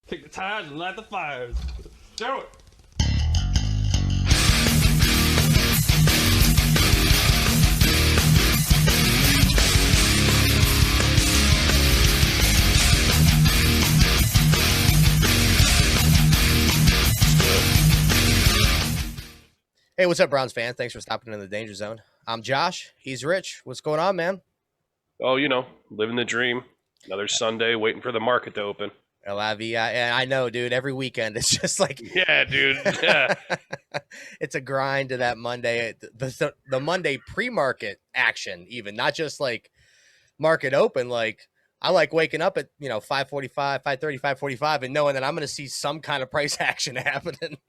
Kick the tires and light the fires. Do it. Hey, what's up, Browns fans? Thanks for stopping in the Danger Zone. I'm Josh. He's Rich. What's going on, man? Oh, living the dream. Another Sunday, waiting for the market to open. I know, dude. Every weekend, it's just like, Yeah, dude. Yeah. it's a grind to that Monday. The Monday pre-market action, even not just like market open. Like I like waking up at 5:45, 5:30, 5:45, and knowing that I'm going to see some kind of price action happening.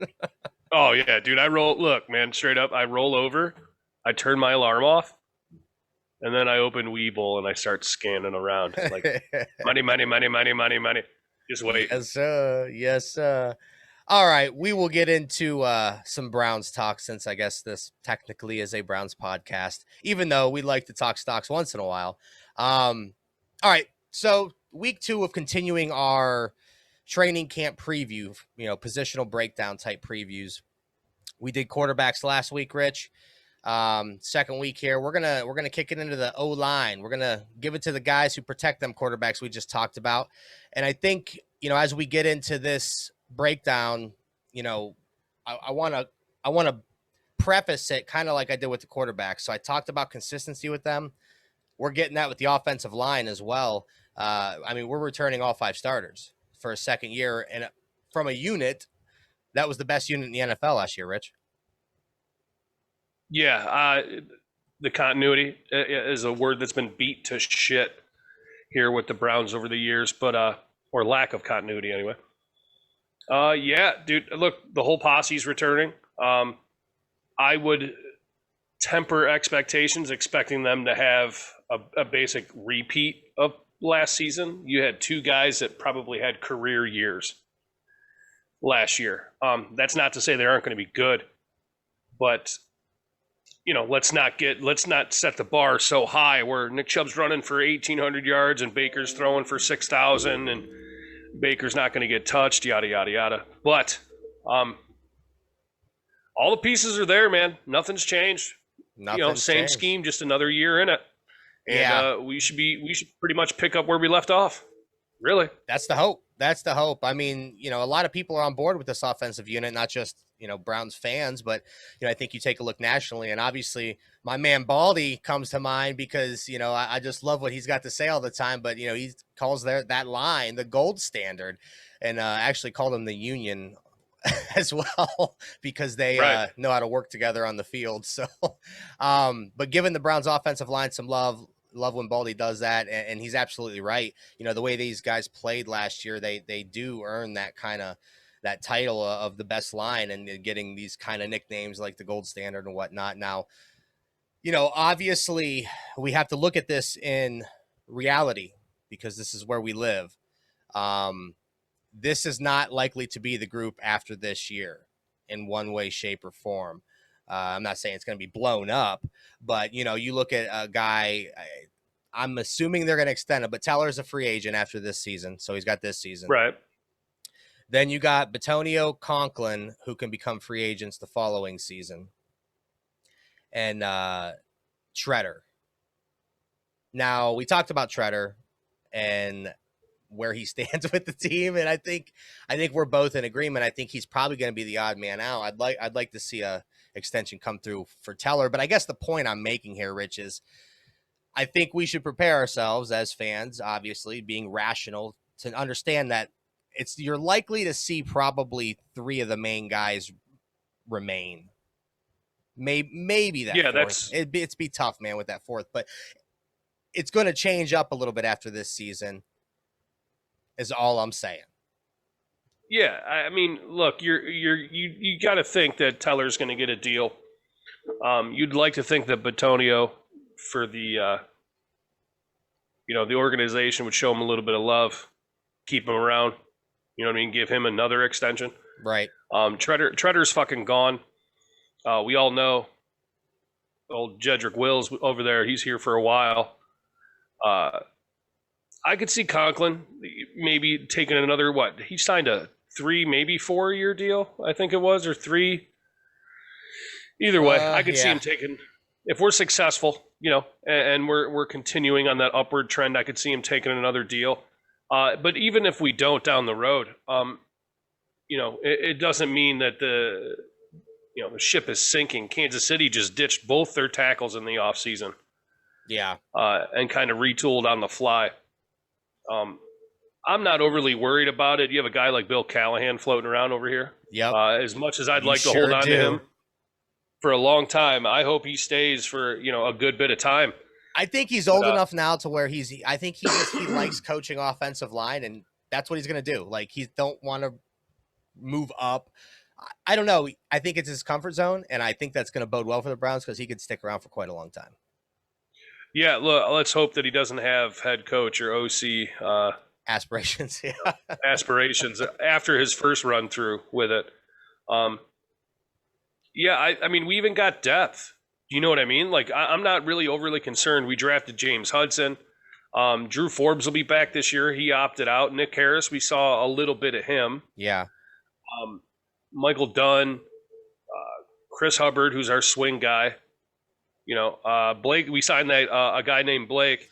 Oh, yeah, dude. Look, man, straight up, I roll over, I turn my alarm off, and then I open Webull and I start scanning around. Like, money, money, money, money, money, money. Just wait. Yes, sir. Yes, sir. All right, we will get into some Browns talk since I guess this technically is a Browns podcast, even though we like to talk stocks once in a while. All right, so week 2 of continuing our training camp preview, positional breakdown type previews. We did quarterbacks last week, Rich. Second week here, we're gonna kick it into the O line. We're gonna give it to the guys who protect them quarterbacks we just talked about. And I think as we get into this breakdown, I want to preface it kind of like I did with the quarterbacks. So I talked about consistency with them. We're getting that with the offensive line as well. We're returning all 5 starters for a second year, and from a unit that was the best unit in the NFL last year, Rich. Yeah, the continuity is a word that's been beat to shit here with the Browns over the years, but or lack of continuity anyway. Yeah, dude, look, the whole posse's returning. I would temper expectations, expecting them to have a basic repeat of last season. You had 2 guys that probably had career years last year. That's not to say they aren't going to be good, but let's not set the bar so high where Nick Chubb's running for 1,800 yards and Baker's throwing for 6,000 and Baker's not going to get touched, yada, yada, yada. But all the pieces are there, man. Nothing's changed. Same changed. scheme, just another year in it. And we should pretty much pick up where we left off. Really. That's the hope. I mean, a lot of people are on board with this offensive unit, not just, Browns fans, but, I think you take a look nationally, and obviously my man Baldy comes to mind because, I just love what he's got to say all the time, but, he calls that line the gold standard, and actually called them the union as well because they know how to work together on the field. So, but giving the Browns offensive line some love when Baldy does that, and he's absolutely right. The way these guys played last year, they do earn that kind of that title of the best line and getting these kind of nicknames like the gold standard and whatnot. Now, obviously we have to look at this in reality because this is where we live. This is not likely to be the group after this year in one way, shape, or form. I'm not saying it's going to be blown up, but, you look at a guy, I'm assuming they're going to extend it, but Teller's a free agent after this season, so he's got this season. Right. Then you got Bitonio, Conklin, who can become free agents the following season, and Treader. Now, we talked about Treader and where he stands with the team, and I think we're both in agreement. I think he's probably going to be the odd man out. I'd like to see a extension come through for Teller, but I guess the point I'm making here, Rich, is I think we should prepare ourselves as fans, obviously being rational, to understand that you're likely to see probably 3 of the main guys remain. Maybe that. Yeah, fourth. It's be tough, man, with that 4th, but it's going to change up a little bit after this season. Is all I'm saying. Yeah, I mean, look, you got to think that Teller's going to get a deal. You'd like to think that Bitonio, for the the organization, would show him a little bit of love, keep him around. You know what I mean? Give him another extension. Right. Treader's fucking gone. We all know old Jedrick Wills over there. He's here for a while. I could see Conklin maybe taking another he signed a 3, maybe 4 year deal, I think it was, or 3. Either way, I could see Yeah. him taking, if we're successful, and we're continuing on that upward trend, I could see him taking another deal. But even if we don't down the road, it doesn't mean that the ship is sinking. Kansas City just ditched both their tackles in the offseason. Yeah. And kind of retooled on the fly. I'm not overly worried about it. You have a guy like Bill Callahan floating around over here. Yep. As much as I'd You like to sure hold on do. to him for a long time, I hope he stays for a good bit of time. I think he's old enough now to where I think he likes coaching offensive line, and that's what he's going to do. Like, he don't want to move up. I don't know. I think it's his comfort zone, and I think that's going to bode well for the Browns because he could stick around for quite a long time. Yeah, look, let's hope that he doesn't have head coach or OC aspirations. Yeah. aspirations after his first run through with it. Yeah, I mean, we even got depth. You know what I mean? Like, I'm not really overly concerned. We drafted James Hudson. Drew Forbes will be back this year. He opted out. Nick Harris, we saw a little bit of him. Yeah. Michael Dunn, Chris Hubbard, who's our swing guy. Blake, we signed that a guy named Blake.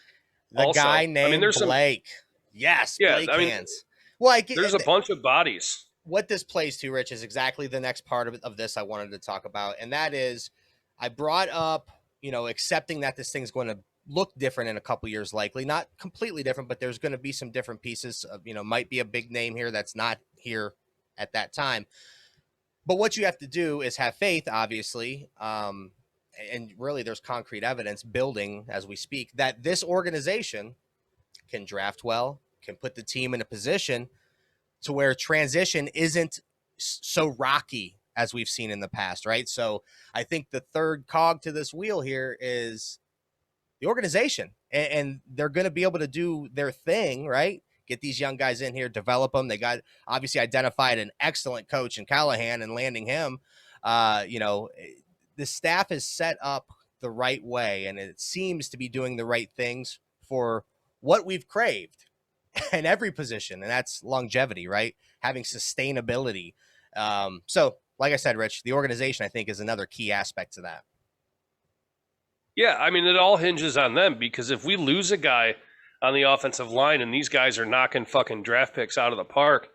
The guy named Blake. Yes, yeah, Blake Hands. Well, there's a bunch of bodies. What this plays to, Rich, is exactly the next part of this I wanted to talk about. And that is, I brought up, accepting that this thing's going to look different in a couple years, likely. Not completely different, but there's going to be some different pieces of, might be a big name here that's not here at that time. But what you have to do is have faith, obviously. And really, there's concrete evidence building as we speak that this organization can draft well, can put the team in a position to where transition isn't so rocky as we've seen in the past, right? So I think the third cog to this wheel here is the organization, and they're going to be able to do their thing, right? Get these young guys in here, develop them. They got obviously identified an excellent coach in Callahan and landing him. The staff is set up the right way, and it seems to be doing the right things for what we've craved in every position, and that's longevity, right? Having sustainability. So, like I said, Rich, the organization, I think, is another key aspect to that. Yeah, I mean, it all hinges on them, because if we lose a guy on the offensive line and these guys are knocking fucking draft picks out of the park,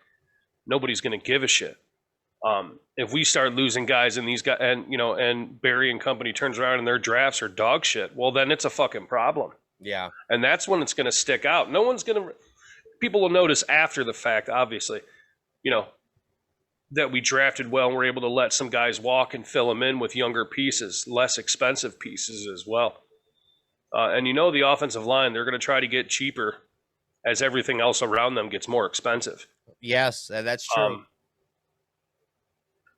nobody's going to give a shit. If we start losing guys and these guys, and Barry and company turns around and their drafts are dog shit, well, then it's a fucking problem. Yeah. And that's when it's going to stick out. People will notice after the fact, obviously, that we drafted well and we're able to let some guys walk and fill them in with younger pieces, less expensive pieces as well. And the offensive line, they're going to try to get cheaper as everything else around them gets more expensive. Yes, that's true.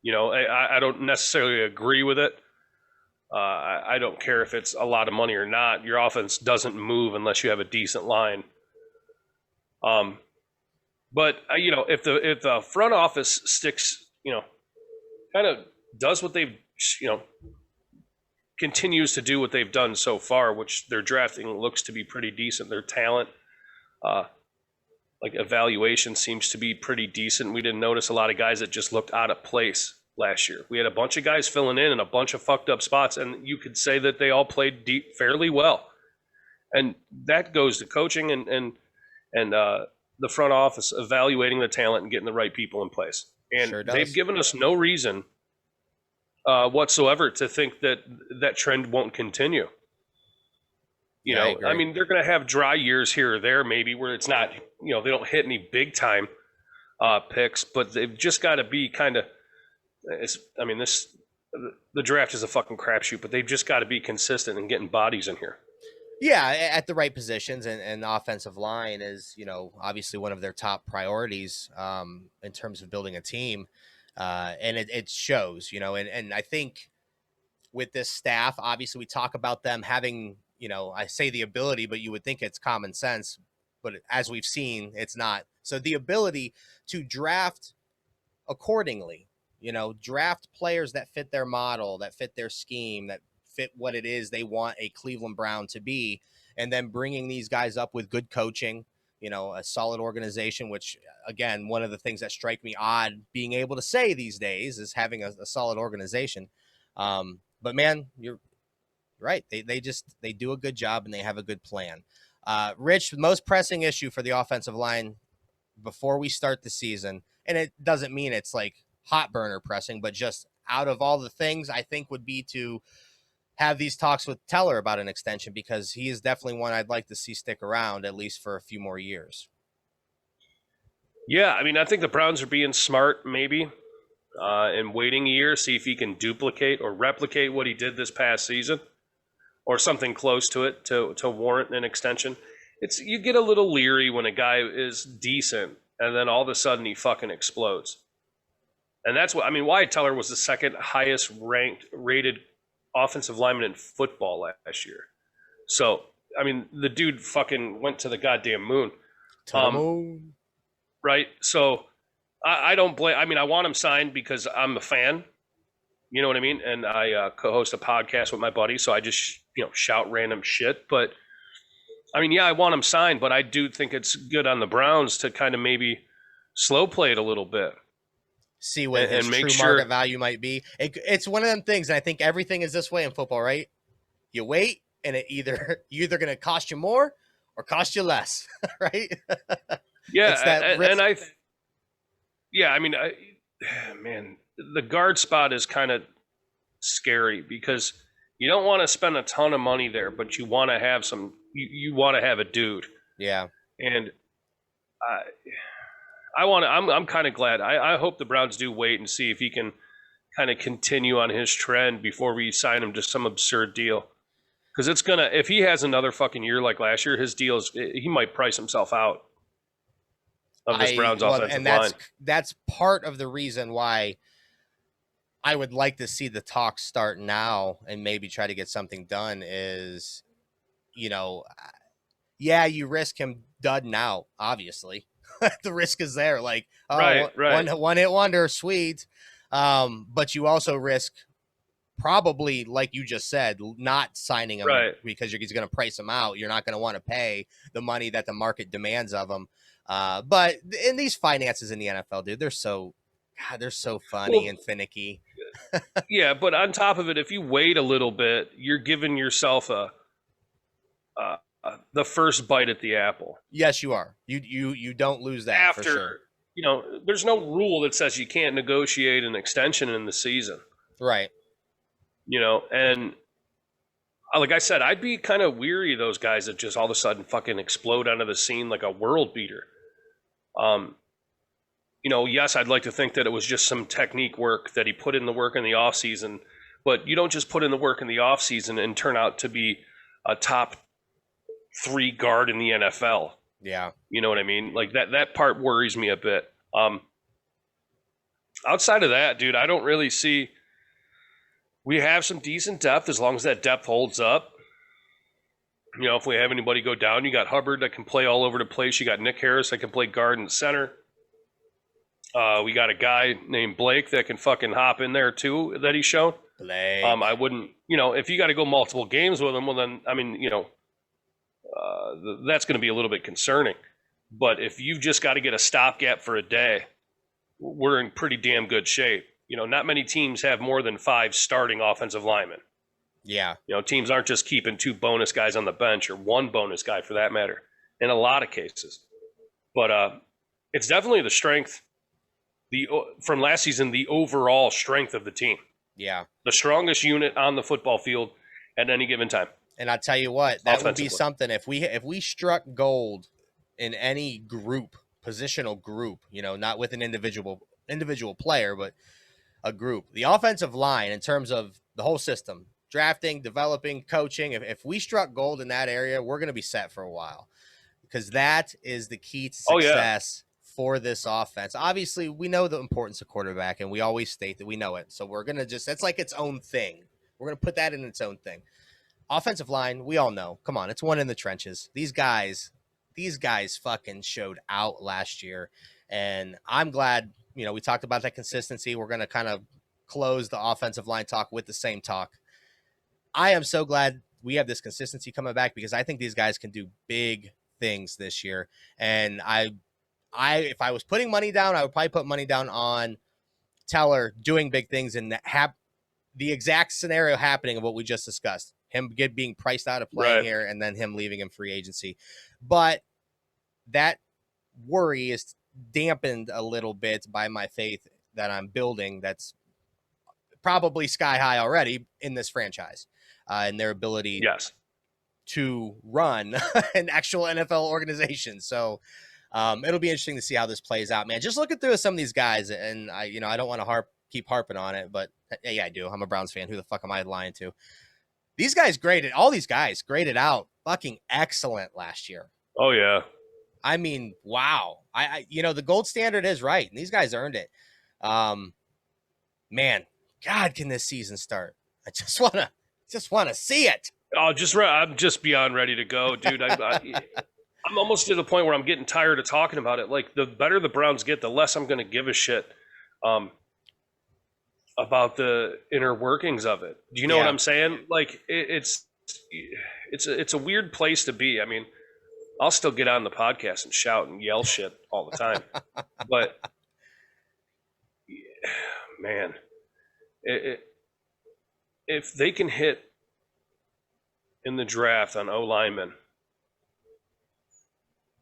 I don't necessarily agree with it. I don't care if it's a lot of money or not. Your offense doesn't move unless you have a decent line. But if the front office sticks, kind of does what they've, continues to do what they've done so far, which their drafting looks to be pretty decent. Their talent, evaluation seems to be pretty decent. We didn't notice a lot of guys that just looked out of place last year. We had a bunch of guys filling in a bunch of fucked up spots, and you could say that they all played fairly well. And that goes to coaching and the front office evaluating the talent and getting the right people in place. And sure they've given us no reason whatsoever to think that trend won't continue. I mean, they're going to have dry years here or there, maybe, where it's not, they don't hit any big time picks, but they've just got to be kind of, the draft is a fucking crapshoot, but they've just got to be consistent in getting bodies in here. Yeah, at the right positions, and the offensive line is, obviously one of their top priorities in terms of building a team. And it shows, and I think with this staff, obviously we talk about them having, I say the ability, but you would think it's common sense, but as we've seen, it's not. So the ability to draft accordingly, draft players that fit their model, that fit their scheme, that fit what it is they want a Cleveland Brown to be, and then bringing these guys up with good coaching, a solid organization, which again, one of the things that strike me odd being able to say these days is having a solid organization. But man, you're right. They do a good job and they have a good plan. Rich, the most pressing issue for the offensive line before we start the season, and it doesn't mean it's like hot burner pressing, but just out of all the things, I think would be to have these talks with Teller about an extension, because he is definitely one I'd like to see stick around at least for a few more years. Yeah, I mean, I think the Browns are being smart, maybe, and waiting a year, see if he can duplicate or replicate what he did this past season, or something close to it to warrant an extension. You get a little leery when a guy is decent and then all of a sudden he fucking explodes. And that's what I mean. Wyatt Teller was the second highest rated offensive lineman in football last year. So I mean, the dude fucking went to the goddamn moon. Right. So I don't blame. I mean, I want him signed because I'm a fan. You know what I mean? And I co-host a podcast with my buddy, so I just shout random shit. But I mean, yeah, I want him signed, but I do think it's good on the Browns to kind of maybe slow play it a little bit. See what his true market value might be. It's one of them things, and I think everything is this way in football, right? You wait, and you're either going to cost you more or cost you less, right? Yeah, I mean, man, the guard spot is kind of scary because you don't want to spend a ton of money there, but you want to have some. You want to have a dude. Yeah, and I'm kind of glad. I hope the Browns do wait and see if he can kind of continue on his trend before we sign him to some absurd deal. Because it's gonna, if he has another fucking year like last year, his deal is, he might price himself out of this Browns offensive line. That's part of the reason why I would like to see the talks start now and maybe try to get something done is, yeah, you risk him dudding out, obviously. The risk is there. Like, right. One hit wonder, sweet. But you also risk probably, like you just said, not signing him because he's going to price him out. You're not going to want to pay the money that the market demands of him. But in these finances in the NFL, dude, they're so funny and finicky. Yeah, but on top of it, if you wait a little bit, you're giving yourself the first bite at the apple. Yes, you are. You don't lose that after. For sure. There's no rule that says you can't negotiate an extension in the season. Right. And like I said, I'd be kind of weary of those guys that just all of a sudden fucking explode onto the scene like a world beater. Yes, I'd like to think that it was just some technique work that he put in the work in the offseason, but you don't just put in the work in the offseason and turn out to be a top 3 guard in the NFL. Yeah. You know what I mean? Like that part worries me a bit. Outside of that, dude, I don't really see. We have some decent depth as long as that depth holds up. If we have anybody go down, you got Hubbard that can play all over the place. You got Nick Harris that can play guard and center. We got a guy named Blake that can fucking hop in there too, that he's shown. Blake. I wouldn't, if you got to go multiple games with him, well then, I mean, that's going to be a little bit concerning. But if you've just got to get a stopgap for a day, we're in pretty damn good shape. Not many teams have more than 5 starting offensive linemen. Yeah. Teams aren't just keeping 2 bonus guys on the bench or 1 bonus guy for that matter in a lot of cases. But it's definitely the strength from last season, the overall strength of the team. Yeah. The strongest unit on the football field at any given time. And I'll tell you what, that would be something if we struck gold in any group, positional group, not with an individual player, but a group. The offensive line, in terms of the whole system, drafting, developing, coaching, if we struck gold in that area, we're going to be set for a while, because that is the key to success for this offense. Obviously, we know the importance of quarterback, and we always state that we know it. So we're going to that's like its own thing. We're going to put that in its own thing. Offensive line, we all know. Come on, it's one in the trenches. These guys fucking showed out last year, and I'm glad. We talked about that consistency. We're going to kind of close the offensive line talk with the same talk. I am so glad we have this consistency coming back, because I think these guys can do big things this year. And if I was putting money down, I would probably put money down on Teller doing big things and the exact scenario happening of what we just discussed. Him being priced out of playing here and then him leaving in free agency. But that worry is dampened a little bit by my faith that I'm building that's probably sky high already in this franchise and their ability to run an actual NFL organization. So it'll be interesting to see how this plays out, man. Just looking through some of these guys, and I don't want to keep harping on it, but yeah, I do. I'm a Browns fan. Who the fuck am I lying to? All these guys graded out fucking excellent last year. Oh yeah. I mean, wow. I the gold standard is right, and these guys earned it. Man, God, can this season start? I just wanna see it. Oh, I'm just beyond ready to go, dude. I'm almost to the point where I'm getting tired of talking about it. Like, the better the Browns get, the less I'm going to give a shit about the inner workings of it. Do you know what I'm saying? Like, it's a weird place to be. I mean, I'll still get on the podcast and shout and yell shit all the time, but man, if they can hit in the draft on O-linemen,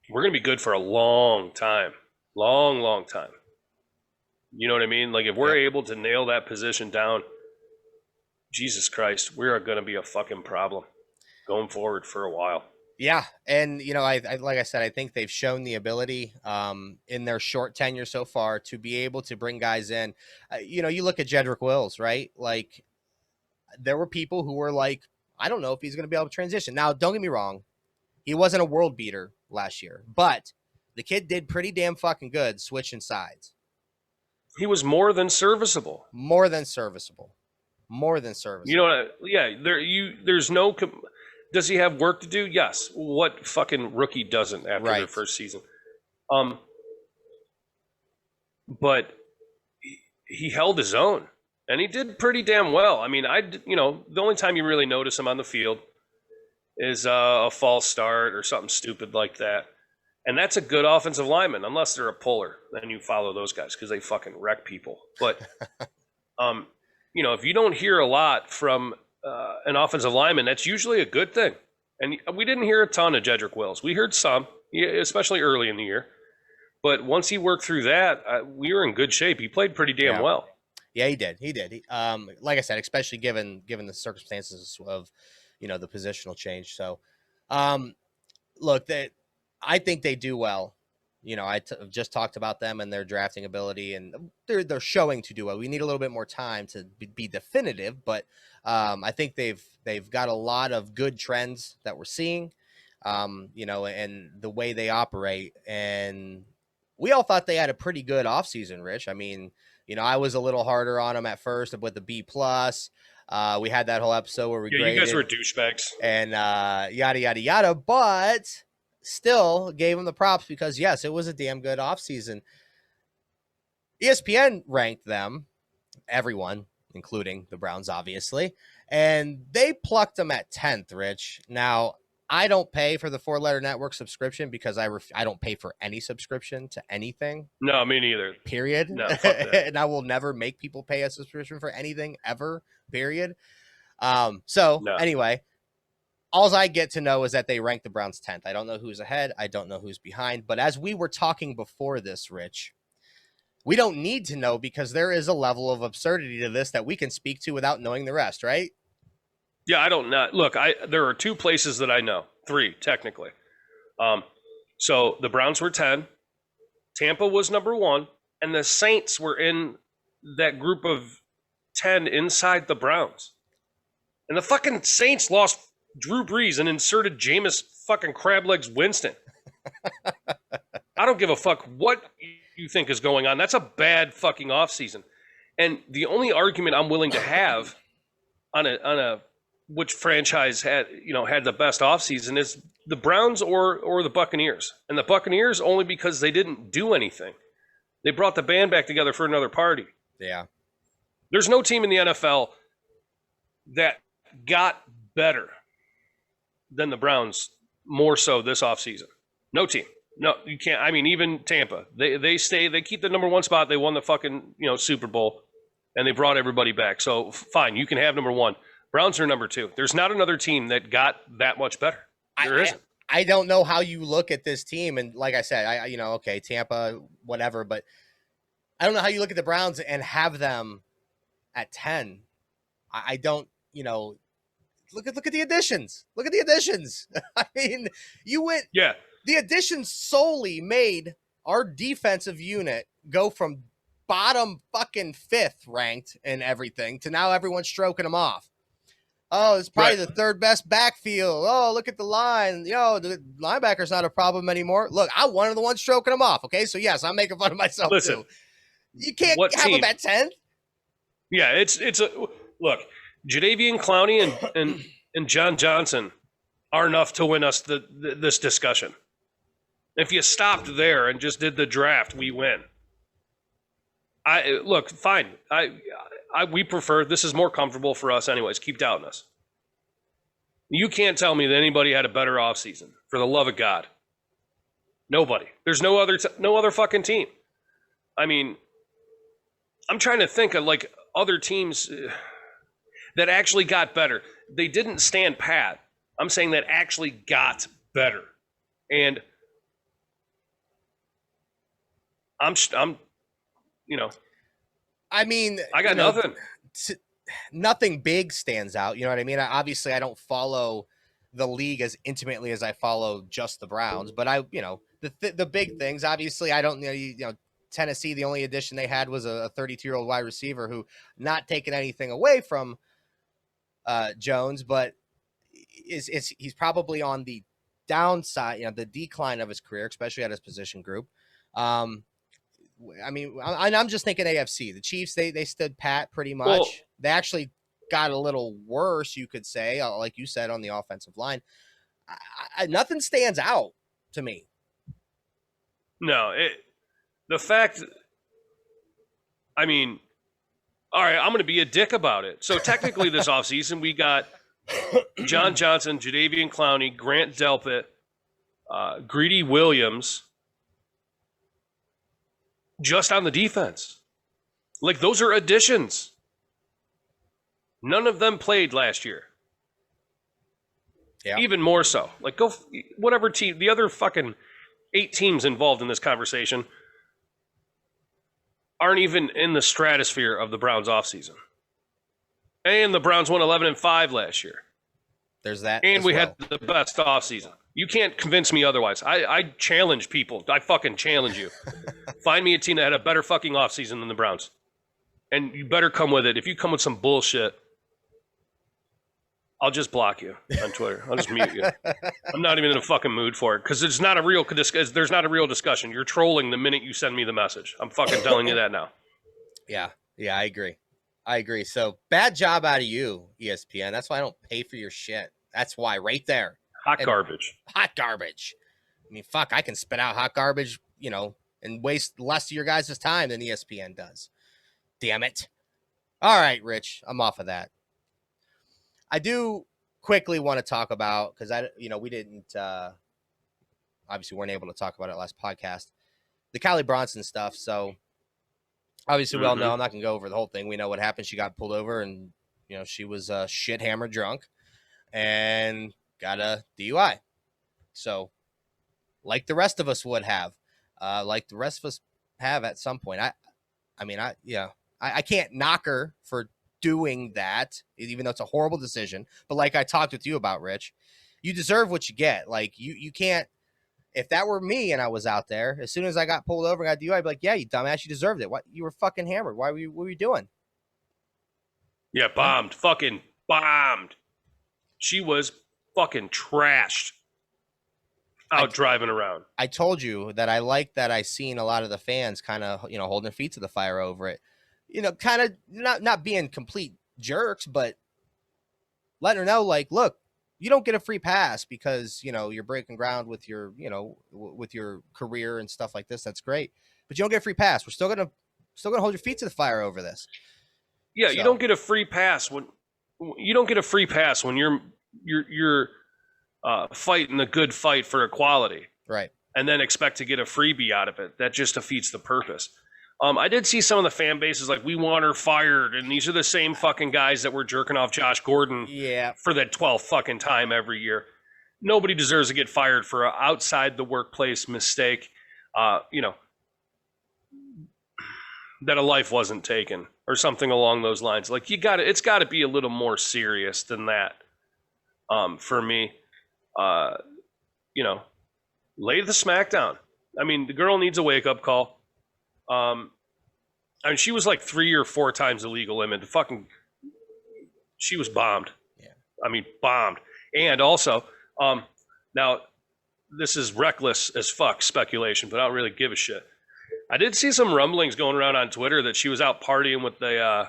we're going to be good for a long time. Long time. You know what I mean? Like, if we're able to nail that position down, Jesus Christ, we are going to be a fucking problem going forward for a while. Yeah. And, I like I said, I think they've shown the ability in their short tenure so far to be able to bring guys in. You look at Jedrick Wills, right? Like, there were people who were like, I don't know if he's going to be able to transition. Now, don't get me wrong. He wasn't a world beater last year, but the kid did pretty damn fucking good switching sides. He was more than serviceable. More than serviceable. You know what? There's no. Does he have work to do? Yes. What fucking rookie doesn't after their first season? But he held his own, and he did pretty damn well. I mean, the only time you really notice him on the field is a false start or something stupid like that. And that's a good offensive lineman, unless they're a puller. Then you follow those guys because they fucking wreck people. But, if you don't hear a lot from an offensive lineman, that's usually a good thing. And we didn't hear a ton of Jedrick Wills. We heard some, especially early in the year. But once he worked through that, we were in good shape. He played pretty damn well. Yeah, he did. Like I said, especially given the circumstances of, the positional change. So, look, I think they do well. Just talked about them and their drafting ability, and they're showing to do well. We need a little bit more time to be definitive, but I think they've got a lot of good trends that we're seeing, and the way they operate. And we all thought they had a pretty good offseason, Rich. I mean, I was a little harder on them at first with the B+. We had that whole episode where we graded, you guys were douchebags and yada yada yada, but still gave them the props because yes, it was a damn good offseason. ESPN ranked them, everyone, including the Browns, obviously, and they plucked them at 10th. Rich, now I don't pay for the 4-letter network subscription because I don't pay for any subscription to anything. No, me neither. Period. No, fuck that. And I will never make people pay a subscription for anything ever. Period. Anyway, all I get to know is that they rank the Browns 10th. I don't know who's ahead. I don't know who's behind. But as we were talking before this, Rich, we don't need to know because there is a level of absurdity to this that we can speak to without knowing the rest, right? Yeah, I don't know. Look, there are 2 places that I know. 3, technically. So the Browns were 10. Tampa was number 1. And the Saints were in that group of 10 inside the Browns. And the fucking Saints lost Drew Brees and inserted Jameis fucking crab legs Winston. I don't give a fuck what you think is going on. That's a bad fucking offseason. And the only argument I'm willing to have on a which franchise had the best offseason is the Browns or the Buccaneers. And the Buccaneers only because they didn't do anything. They brought the band back together for another party. Yeah. There's no team in the NFL that got better than the Browns more so this offseason. No team. No, you can't. I mean, even Tampa, they keep the number 1 spot. They won the fucking Super Bowl, and they brought everybody back. So fine, you can have number 1. Browns are number 2. There's not another team that got that much better. There isn't. I don't know how you look at this team, and like I said, okay, Tampa, whatever, but I don't know how you look at the Browns and have them at 10. I don't, look at the additions. Look at the additions. I mean, you went. Yeah. The additions solely made our defensive unit go from bottom fucking 5th ranked and everything to now everyone's stroking them off. Oh, it's probably the 3rd best backfield. Oh, look at the line. The linebacker's not a problem anymore. Look, I'm one of the ones stroking them off. Okay, so yes, I'm making fun of myself too. You can't have them at 10th. Yeah, it's a look. Jadeveon Clowney and John Johnson are enough to win us this discussion. If you stopped there and just did the draft, we win. Look, fine. We prefer, this is more comfortable for us anyways. Keep doubting us. You can't tell me that anybody had a better offseason, for the love of God. Nobody. There's no other fucking team. I mean, I'm trying to think of like other teams that actually got better. They didn't stand pat. I'm saying that actually got better. And I'm I mean, I got nothing. Nothing big stands out. You know what I mean? Obviously, I don't follow the league as intimately as I follow just the Browns, but the big things. Obviously, I don't Tennessee. The only addition they had was a 32-year-old wide receiver who, not taking anything away from Jones, but he's probably on the downside, the decline of his career, especially at his position group. I mean, I'm just thinking AFC. The Chiefs, they stood pat pretty much. Well, they actually got a little worse, you could say, like you said, on the offensive line. Nothing stands out to me. No, the fact, I mean, all right, I'm going to be a dick about it. So technically this offseason, we got John Johnson, Jadeveon Clowney, Grant Delpit, Greedy Williams, just on the defense. Like, those are additions. None of them played last year. Yeah. Even more so. Like, go whatever team, the other fucking 8 teams involved in this conversation aren't even in the stratosphere of the Browns offseason. And the Browns won 11-5 last year. There's that. And we had the best offseason. You can't convince me otherwise. I challenge people. I fucking challenge you. Find me a team that had a better fucking offseason than the Browns. And you better come with it. If you come with some bullshit, I'll just block you on Twitter. I'll just mute you. I'm not even in a fucking mood for it because there's not a real discussion. You're trolling the minute you send me the message. I'm fucking telling you that now. Yeah, I agree. So bad job out of you, ESPN. That's why I don't pay for your shit. That's why, right there. Hot garbage. I mean, fuck, I can spit out hot garbage, and waste less of your guys' time than ESPN does. Damn it. All right, Rich, I'm off of that. I do quickly want to talk about, because we didn't obviously weren't able to talk about it last podcast, the Callie Bronson stuff. So obviously we all know, I'm not gonna go over the whole thing. We know what happened. She got pulled over and she was shit hammered drunk and got a DUI. So like the rest of us would have, at some point. I can't knock her for doing that, even though it's a horrible decision. But like I talked with you about, Rich, you deserve what you get. Like you can't. If that were me and I was out there, as soon as I got pulled over and got DUI, I'd be like, yeah, you dumbass, you deserved it. What, you were fucking hammered. What were you doing? Yeah, bombed. Fucking bombed. She was fucking trashed out driving around. I told you that I like that I seen a lot of the fans kind of, holding their feet to the fire over it. Kind of not being complete jerks, but letting her know, like, look, you don't get a free pass because, you're breaking ground with your, with your career and stuff like this. That's great. But you don't get a free pass. We're still going to hold your feet to the fire over this. Yeah. So, you don't get a free pass when you're fighting the good fight for equality. Right. and then expect to get a freebie out of it. That just defeats the purpose. I did see some of the fan bases like, we want her fired, and these are the same fucking guys that were jerking off Josh Gordon for that 12th fucking time every year. Nobody deserves to get fired for an outside the workplace mistake, you know, that a life wasn't taken or something along those lines. Like, it's got to be a little more serious than that. For me, you know, lay the smack down. I mean, the girl needs a wake up call. I mean, she was like 3 or 4 times the legal limit. She was bombed. Yeah. I mean, bombed. And also, now this is reckless as fuck speculation, but I don't really give a shit. I did see some rumblings going around on Twitter that she was out partying with the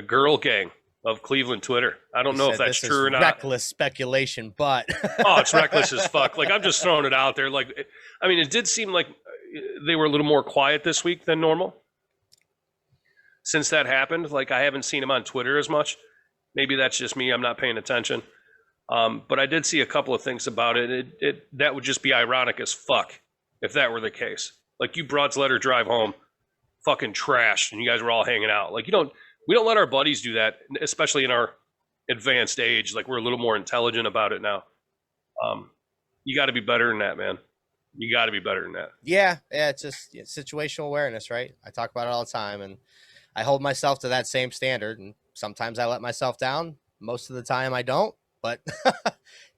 girl gang of Cleveland Twitter. I don't know if that's true or not. Reckless speculation, but oh, it's reckless as fuck. Like, I'm just throwing it out there. Like, I mean, it did seem like they were a little more quiet this week than normal since that happened. Like, I haven't seen them on Twitter as much. Maybe that's just me. I'm not paying attention. But I did see a couple of things about it. That would just be ironic as fuck if that were the case. Like, you broads let her drive home, fucking trashed, and you guys were all hanging out. Like, we don't let our buddies do that, especially in our advanced age. Like, we're a little more intelligent about it now. You got to be better than that, man. You got to be better than that. Yeah, it's just situational awareness, right? I talk about it all the time, and I hold myself to that same standard. And sometimes I let myself down. Most of the time, I don't. But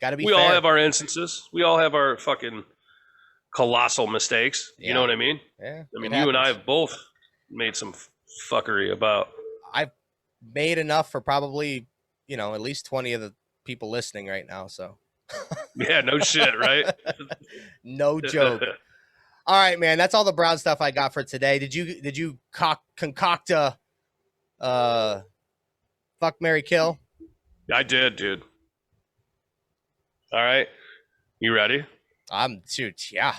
got to be. We fair. all have our instances. We all have our fucking colossal mistakes. Yeah. You know what I mean? Yeah. I mean, you and I have both made some fuckery about. I've made enough for probably, at least 20 of the people listening right now. So. Yeah, no shit, right? No joke. All right, man. That's all the Brown stuff I got for today. Did you concoct a fuck, marry, kill? I did, dude. All right. You ready? Shoot, yeah.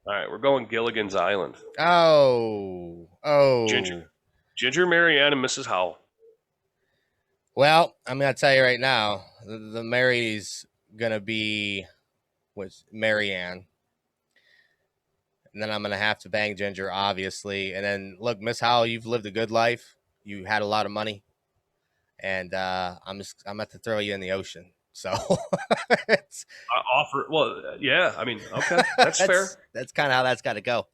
All right, we're going Gilligan's Island. Oh. Ginger, Marianne, and Mrs. Howell. Well, I'm going to tell you right now, the Mary's going to be with Marianne. And then I'm going to have to bang Ginger, obviously. And then, look, Miss Howell, you've lived a good life. You had a lot of money. And I'm about to throw you in the ocean. So it's yeah, I mean, okay, that's fair. That's kind of how that's got to go.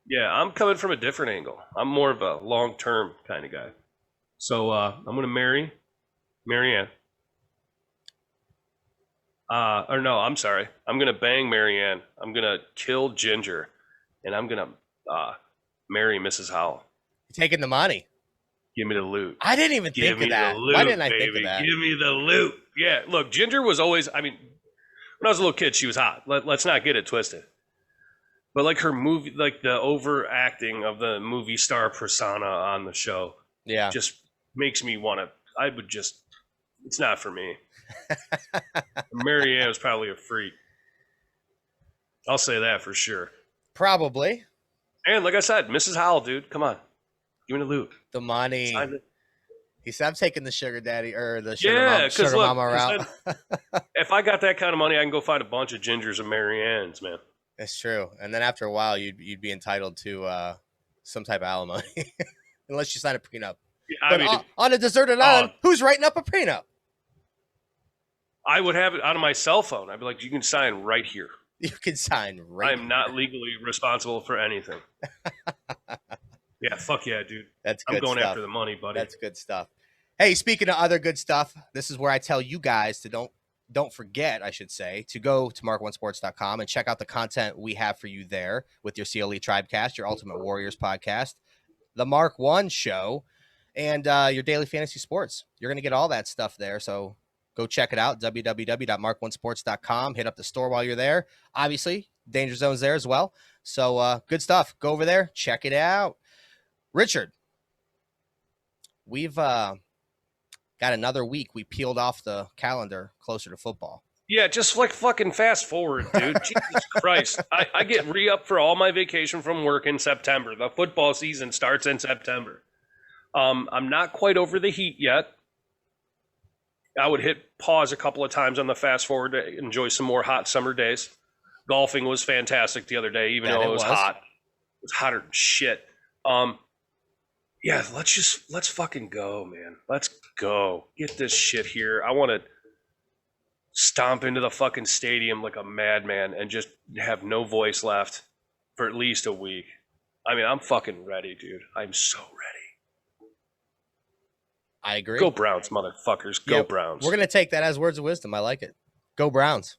Yeah, I'm coming from a different angle. I'm more of a long-term kind of guy. So I'm going to marry Marianne. Or no, I'm sorry. I'm going to bang Marianne. I'm going to kill Ginger. And I'm going to marry Mrs. Howell. You're taking the money. Give me the loot. I didn't even think of that. Loot, why didn't I baby. think of that? Give me the loot. Yeah, look, Ginger was always, I mean, when I was a little kid, she was hot. Let's not get it twisted. But like her movie, like the overacting of the movie star persona on the show, yeah, just makes me want to, it's not for me. Marianne was probably a freak. I'll say that for sure. Probably. And like I said, Mrs. Howell, dude, come on. Give me the loot. The money. He said, I'm taking the sugar daddy or the sugar mama route. If I got that kind of money, I can go find a bunch of Gingers and Mariannes, man. That's true. And then after a while, you'd be entitled to some type of alimony, unless you sign a prenup. Yeah, but on a deserted island, who's writing up a prenup? I would have it on my cell phone. I'd be like, you can sign right here. You can sign right here. I'm not legally responsible for anything. Yeah, fuck yeah, dude. That's good. I'm going stuff. After the money, buddy. That's good stuff. Hey, speaking of other good stuff, this is where I tell you guys to don't forget, I should say, to go to mark1sports.com and check out the content we have for you there with your CLE Tribecast, your Ultimate Warriors podcast, the Mark 1 show, and your daily fantasy sports. You're going to get all that stuff there, so go check it out, www.mark1sports.com. Hit up the store while you're there. Obviously, Danger Zone's there as well. So good stuff. Go over there, check it out. Richard, we've got another week. We peeled off the calendar closer to football. Yeah, just like fucking fast forward, dude. Jesus Christ. I get re-up for all my vacation from work in September. The football season starts in September. I'm not quite over the heat yet. I would hit pause a couple of times on the fast forward to enjoy some more hot summer days. Golfing was fantastic the other day, even though it was hot. It was hotter than shit. Yeah, let's fucking go, man. Let's go. Get this shit here. I want to stomp into the fucking stadium like a madman and just have no voice left for at least a week. I mean, I'm fucking ready, dude. I'm so ready. I agree. Go Browns, motherfuckers. Go Browns. We're going to take that as words of wisdom. I like it. Go Browns.